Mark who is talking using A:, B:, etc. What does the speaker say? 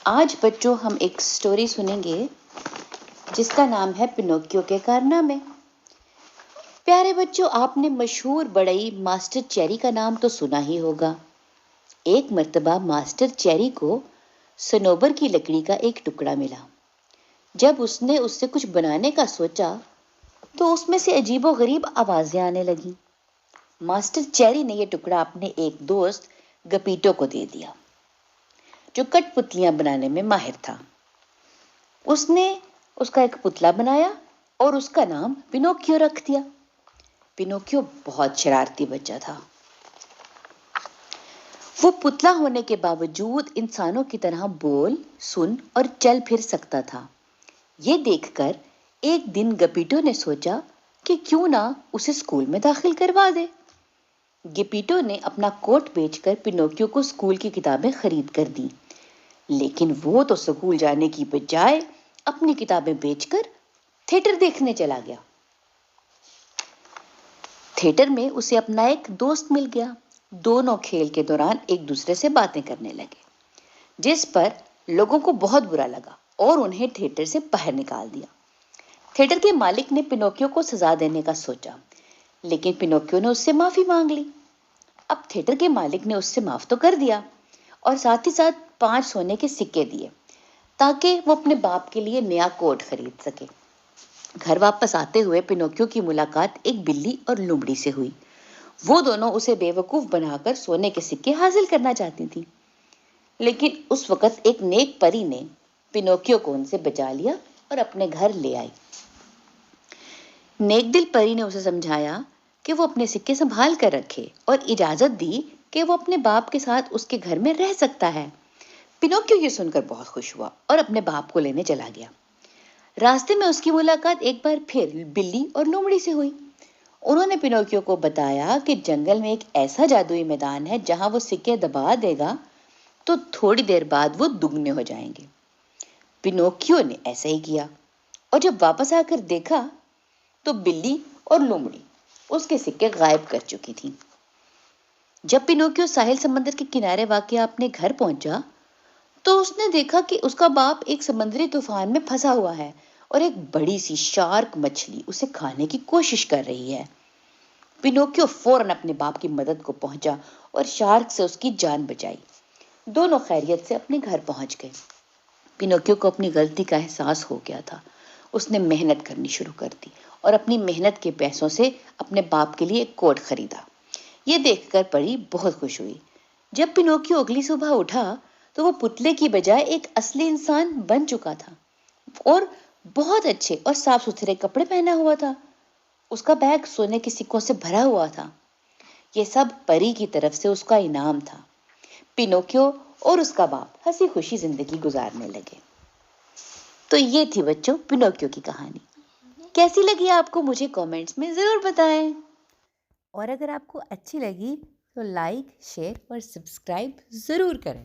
A: آج بچوں ہم ایک سٹوری سنیں گے جس کا نام ہے پینوکیو کے کارنامے۔ پیارے بچوں، آپ نے مشہور بڑئی ماسٹر چیری کا نام تو سنا ہی ہوگا۔ ایک مرتبہ ماسٹر چیری کو صنوبر کی لکڑی کا ایک ٹکڑا ملا۔ جب اس نے اس سے کچھ بنانے کا سوچا تو اس میں سے عجیب و غریب آوازیں آنے لگیں۔ ماسٹر چیری نے یہ ٹکڑا اپنے ایک دوست گپیٹو کو دے دیا جو کٹ پتلیاں بنانے میں ماہر تھا۔ اس نے اس کا ایک پتلا بنایا اور اس کا نام پینوکیو رکھ دیا۔ پینوکیو بہت شرارتی بچہ تھا۔ وہ پتلا ہونے کے باوجود انسانوں کی طرح بول، سن اور چل پھر سکتا تھا۔ یہ دیکھ کر ایک دن گپیٹو نے سوچا کہ کیوں نہ اسے اسکول میں داخل کروا دے۔ گپیٹو نے اپنا کوٹ بیچ کر پینوکیو کو اسکول کی کتابیں خرید کر دیں، لیکن وہ تو اسکول جانے کی بجائے اپنی کتابیں بیچ کر تھیٹر دیکھنے چلا گیا۔ تھیٹر میں اسے اپنا ایک دوست مل گیا۔ دونوں کھیل کے دوران ایک دوسرے سے باتیں کرنے لگے، جس پر لوگوں کو بہت برا لگا اور انہیں تھیٹر سے باہر نکال دیا۔ تھیٹر کے مالک نے پینوکیو کو سزا دینے کا سوچا، لیکن پینوکیو نے اس سے معافی مانگ لی۔ اب تھیٹر کے مالک نے اس سے معاف تو کر دیا اور ساتھ ہی ساتھ 5 سونے کے سکے دیے تاکہ وہ اپنے باپ کے لیے نیا کوٹ خرید سکے۔ گھر واپس آتے ہوئے پینوکیو کی ملاقات ایک بلی اور لومڑی سے ہوئی۔ وہ دونوں اسے بے وقوف بنا کر سونے کے سکے حاصل کرنا چاہتی تھی، لیکن اس وقت ایک نیک پری نے پینوکیو کو ان سے بچا لیا اور اپنے گھر لے آئی۔ نیک دل پری نے اسے سمجھایا کہ وہ اپنے سکے سنبھال کر رکھے اور اجازت دی کہ وہ اپنے باپ کے ساتھ اس کے گھر میں رہ سکتا ہے۔ پینوکیو یہ سن کر بہت خوش ہوا اور اپنے باپ کو لینے چلا گیا۔ راستے میں اس کی ملاقات ایک بار پھر بلی اور لومڑی سے ہوئی۔ انہوں نے پینوکیو کو بتایا کہ جنگل میں ایک ایسا جادوئی میدان ہے جہاں وہ سکے دبا دے گا تو تھوڑی دیر بعد وہ دگنے ہو جائیں گے۔ پینوکیو نے ایسا ہی کیا اور جب واپس آ کر دیکھا تو بلی اور لومڑی اس کے سکے غائب کر چکی تھی۔ جب پینوکیو ساحل سمندر کے کنارے واقع اپنے گھر پہنچا تو اس نے دیکھا کہ اس کا باپ ایک سمندری طوفان میں پھنسا ہوا ہے اور ایک بڑی سی شارک مچھلی اسے کھانے کی کوشش کر رہی ہے۔ پینوکیو فوراً اپنے باپ کی مدد کو پہنچا اور شارک سے اس کی جان بچائی۔ دونوں خیریت سے اپنے گھر پہنچ گئے۔ پینوکیو کو اپنی غلطی کا احساس ہو گیا تھا۔ اس نے محنت کرنی شروع کر دی اور اپنی محنت کے پیسوں سے اپنے باپ کے لیے ایک کوٹ خریدا۔ یہ دیکھ کر پری بہت خوش ہوئی۔ جب پینوکیو اگلی صبح اٹھا تو وہ پتلے کی بجائے ایک اصلی انسان بن چکا تھا اور بہت اچھے اور صاف ستھرے کپڑے پہنا ہوا تھا۔ اس کا بیگ سونے کے سکوں سے بھرا ہوا تھا۔ یہ سب پری کی طرف سے اس کا انعام تھا۔ پینوکیو اور اس کا باپ ہنسی خوشی زندگی گزارنے لگے۔ تو یہ تھی بچوں پینوکیو کی کہانی۔ کیسی لگی آپ کو مجھے کامنٹس میں ضرور بتائیں، اور اگر آپ کو اچھی لگی تو لائک، شیئر اور سبسکرائب ضرور کریں۔